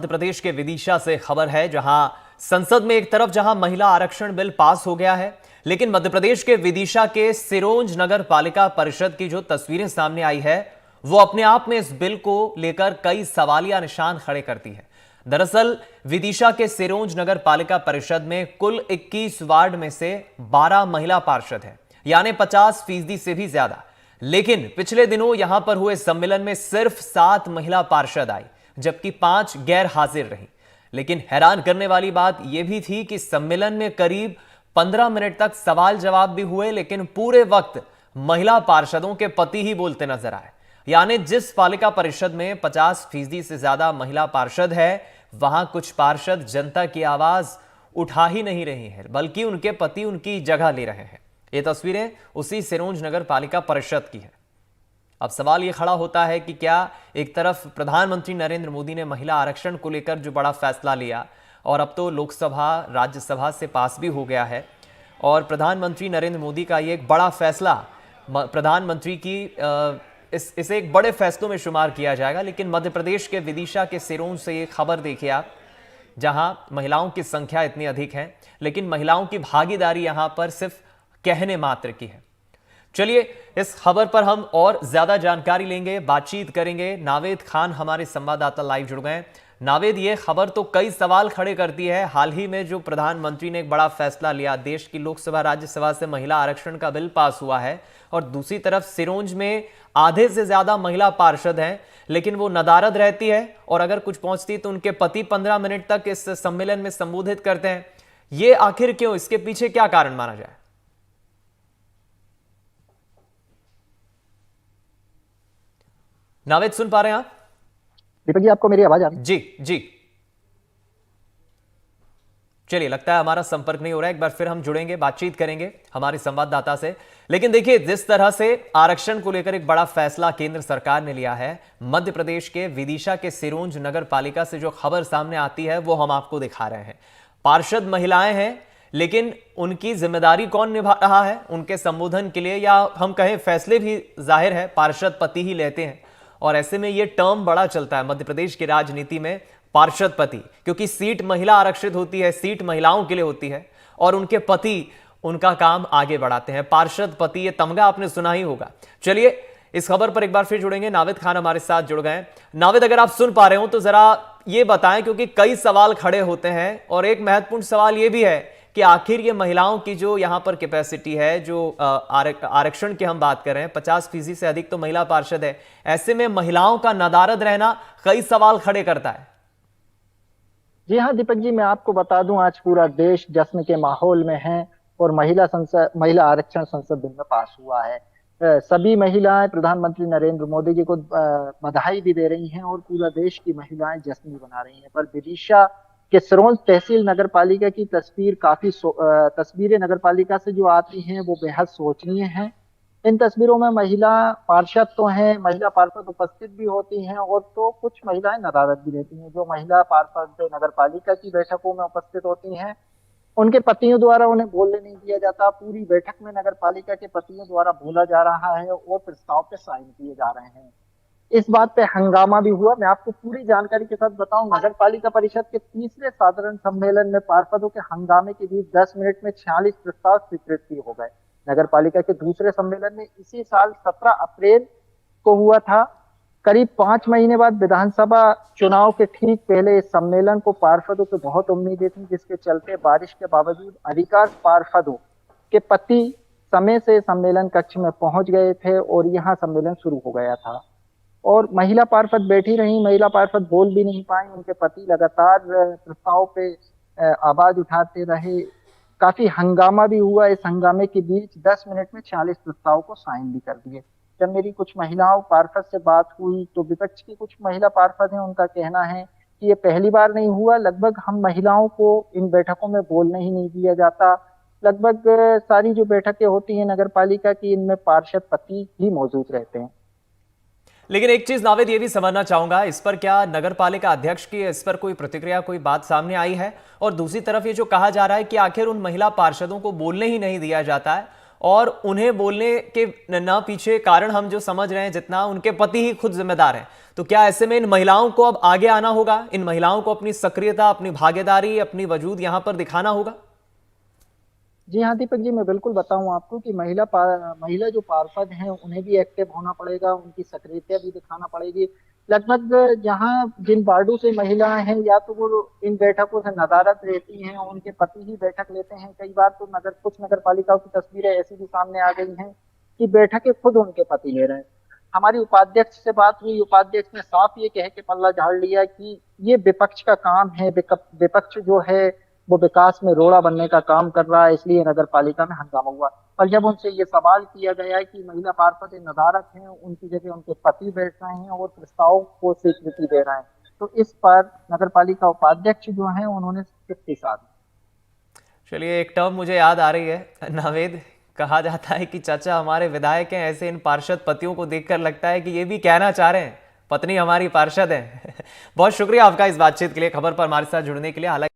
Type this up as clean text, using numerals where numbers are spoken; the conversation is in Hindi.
मध्य प्रदेश के विदिशा से खबर है, जहां संसद में एक तरफ जहां महिला आरक्षण बिल पास हो गया है, लेकिन मध्य प्रदेश के विदिशा के सिरोंज नगर पालिका परिषद की जो तस्वीरें सामने आई है वो अपने आप में इस बिल को लेकर कई सवालिया निशान खड़े करती है। दरअसल विदिशा के सिरोंज नगर पालिका परिषद में कुल 21 वार्ड में से 12 महिला पार्षद हैं, यानी 50% से भी ज्यादा। लेकिन पिछले दिनों यहां पर हुए सम्मेलन में सिर्फ 7 महिला पार्षद आई, जबकि 5 गैर हाजिर रही। लेकिन हैरान करने वाली बात यह भी थी कि सम्मेलन में करीब 15 मिनट तक सवाल जवाब भी हुए, लेकिन पूरे वक्त महिला पार्षदों के पति ही बोलते नजर आए। यानी जिस पालिका परिषद में 50% से ज्यादा महिला पार्षद है, वहां कुछ पार्षद जनता की आवाज उठा ही नहीं रही है, बल्कि उनके पति उनकी जगह ले रहे हैं। ये तस्वीरें उसी सिरोंज नगर पालिका परिषद की है। अब सवाल यह खड़ा होता है कि क्या एक तरफ प्रधानमंत्री नरेंद्र मोदी ने महिला आरक्षण को लेकर जो बड़ा फैसला लिया और अब तो लोकसभा राज्यसभा से पास भी हो गया है, और प्रधानमंत्री नरेंद्र मोदी का ये एक बड़ा फैसला प्रधानमंत्री की इसे एक बड़े फैसलों में शुमार किया जाएगा। लेकिन मध्य प्रदेश के विदिशा के सिरोंज से ये खबर देखिए आप, जहां महिलाओं की संख्या इतनी अधिक है, लेकिन महिलाओं की भागीदारी यहां पर सिर्फ कहने मात्र की है। चलिए इस खबर पर हम और ज्यादा जानकारी लेंगे, बातचीत करेंगे। नावेद खान हमारे संवाददाता लाइव जुड़ गए। नावेद, ये खबर तो कई सवाल खड़े करती है। हाल ही में जो प्रधानमंत्री ने एक बड़ा फैसला लिया, देश की लोकसभा राज्यसभा से महिला आरक्षण का बिल पास हुआ है, और दूसरी तरफ सिरोंज में आधे से ज्यादा महिला पार्षद हैं, लेकिन वो नदारद रहती है, और अगर कुछ पहुंचती तो उनके पति 15 मिनट तक इस सम्मेलन में संबोधित करते हैं। ये आखिर क्यों, इसके पीछे क्या कारण माना जाए? नावेद, सुन पा रहे हैं आप? दीपक जी, आपको मेरी आवाज आ रही है? जी जी। चलिए, लगता है हमारा संपर्क नहीं हो रहा है। एक बार फिर हम जुड़ेंगे, बातचीत करेंगे हमारे संवाददाता से। लेकिन देखिए, जिस तरह से आरक्षण को लेकर एक बड़ा फैसला केंद्र सरकार ने लिया है, मध्य प्रदेश के विदिशा के सिरोंज नगर पालिका से जो खबर सामने आती है वो हम आपको दिखा रहे हैं। पार्षद महिलाएं हैं, लेकिन उनकी जिम्मेदारी कौन निभा रहा है उनके संबोधन के लिए, या हम कहें फैसले भी जाहिर है पार्षद पति ही लेते हैं। और ऐसे में यह टर्म बड़ा चलता है मध्य प्रदेश की राजनीति में, पार्षद पति, क्योंकि सीट महिला आरक्षित होती है, सीट महिलाओं के लिए होती है, और उनके पति उनका काम आगे बढ़ाते हैं। पार्षद पति, ये तमगा आपने सुना ही होगा। चलिए इस खबर पर एक बार फिर जुड़ेंगे। नावेद खान हमारे साथ जुड़ गए। नावेद, अगर आप सुन पा रहे हो तो जरा ये बताएं, क्योंकि कई सवाल खड़े होते हैं, और एक महत्वपूर्ण सवाल ये भी है कि आखिर ये महिलाओं की जो यहां पर कैपेसिटी है, जो आरक्षण की हम बात कर रहे हैं, 50% से अधिक तो महिला पार्षद है, ऐसे में महिलाओं का नदारद रहना कई सवाल खड़े करता है। जी हाँ दीपक जी, मैं आपको बता दूं, आज पूरा देश जश्न के माहौल में है और महिला आरक्षण संसद बिल में पास हुआ है। सभी महिलाएं प्रधानमंत्री नरेंद्र मोदी जी को बधाई भी दे रही हैं, और पूरा देश की महिलाएं जश्न भी मना रही हैं। पर विदिशा के सिरोंज तहसील नगर पालिका की तस्वीरें नगर पालिका से जो आती हैं वो बेहद शोचनीय हैं। इन तस्वीरों में महिला पार्षद तो हैं, महिला पार्षद उपस्थित भी होती हैं, और तो कुछ महिलाएं नदारद भी रहती हैं। जो महिला पार्षद नगर पालिका की बैठकों में उपस्थित होती हैं, उनके पतियों द्वारा उन्हें बोलने नहीं दिया जाता। पूरी बैठक में नगर पालिका के पतियों द्वारा बोला जा रहा है और प्रस्ताव पे साइन किए जा रहे हैं। इस बात पे हंगामा भी हुआ। मैं आपको पूरी जानकारी के साथ बताऊं, नगर पालिका परिषद के तीसरे साधारण सम्मेलन में पार्षदों के हंगामे के बीच 10 मिनट में 46 प्रस्ताव स्वीकृत भी हो गए। नगर पालिका के दूसरे सम्मेलन में इसी साल 17 अप्रैल को हुआ था। करीब 5 महीने बाद विधानसभा चुनाव के ठीक पहले इस सम्मेलन को पार्षदों को बहुत उम्मीदें थी, जिसके चलते बारिश के बावजूद अधिकांश पार्षदों के पति समय से सम्मेलन कक्ष में पहुंच गए थे और यहाँ सम्मेलन शुरू हो गया था। और महिला पार्षद बैठी रही, महिला पार्षद बोल भी नहीं पाई। उनके पति लगातार प्रस्ताव पे आवाज उठाते रहे। काफी हंगामा भी हुआ। इस हंगामे के बीच 10 मिनट में 46 प्रस्ताव को साइन भी कर दिए। जब मेरी कुछ महिलाओं पार्षद से बात हुई तो विपक्ष की कुछ महिला पार्षद हैं, उनका कहना है कि ये पहली बार नहीं हुआ, लगभग हम महिलाओं को इन बैठकों में बोलने ही नहीं दिया जाता। लगभग सारी जो बैठकें होती हैं नगर पालिका की, इनमें पार्षद पति ही मौजूद रहते हैं। लेकिन एक चीज नावेद ये भी समझना चाहूंगा, इस पर क्या नगर पालिका अध्यक्ष की इस पर कोई प्रतिक्रिया, कोई बात सामने आई है? और दूसरी तरफ ये जो कहा जा रहा है कि आखिर उन महिला पार्षदों को बोलने ही नहीं दिया जाता है, और उन्हें बोलने के ना पीछे कारण हम जो समझ रहे हैं जितना, उनके पति ही खुद जिम्मेदार हैं। तो क्या ऐसे में इन महिलाओं को अब आगे आना होगा, इन महिलाओं को अपनी सक्रियता, अपनी भागीदारी, अपनी वजूद यहां पर दिखाना होगा? जी हाँ दीपक जी, मैं बिल्कुल बताऊं आपको कि महिला जो पार्षद हैं उन्हें भी एक्टिव होना पड़ेगा, उनकी सक्रियता भी दिखाना पड़ेगी। लगभग जहाँ जिन वार्डों से महिलाएं हैं, या तो वो इन बैठकों से नदारद रहती हैं, उनके पति ही बैठक लेते हैं। कई बार तो कुछ नगर पालिकाओं की तस्वीरें ऐसी भी सामने आ गई हैं कि बैठकें खुद उनके पति ले रहे हैं। हमारी उपाध्यक्ष से बात हुई, उपाध्यक्ष ने साफ ये कह के पल्ला झाड़ लिया कि ये विपक्ष का काम है, विपक्ष जो है वो विकास में रोड़ा बनने का काम कर रहा है, इसलिए नगर पालिका में हंगामा हुआ। पर जब उनसे ये सवाल किया गया है कि महिला पार्षद नदारद हैं, उनकी जगह उनके पति बैठ रहे हैं और प्रस्ताव को स्वीकृति दे रहे हैं, तो इस पर नगर पालिका उपाध्यक्ष जो है उन्होंने चुप्पी साधी। चलिए, एक टर्म मुझे याद आ रही है नावेद। कहा जाता है कि चाचा हमारे विधायक हैं, ऐसे इन पार्षद पतियों को देखकर लगता है कि ये भी कहना चाह रहे हैं पत्नी हमारी पार्षद है। बहुत शुक्रिया आपका इस बातचीत के लिए, खबर पर हमारे साथ जुड़ने के लिए। हालांकि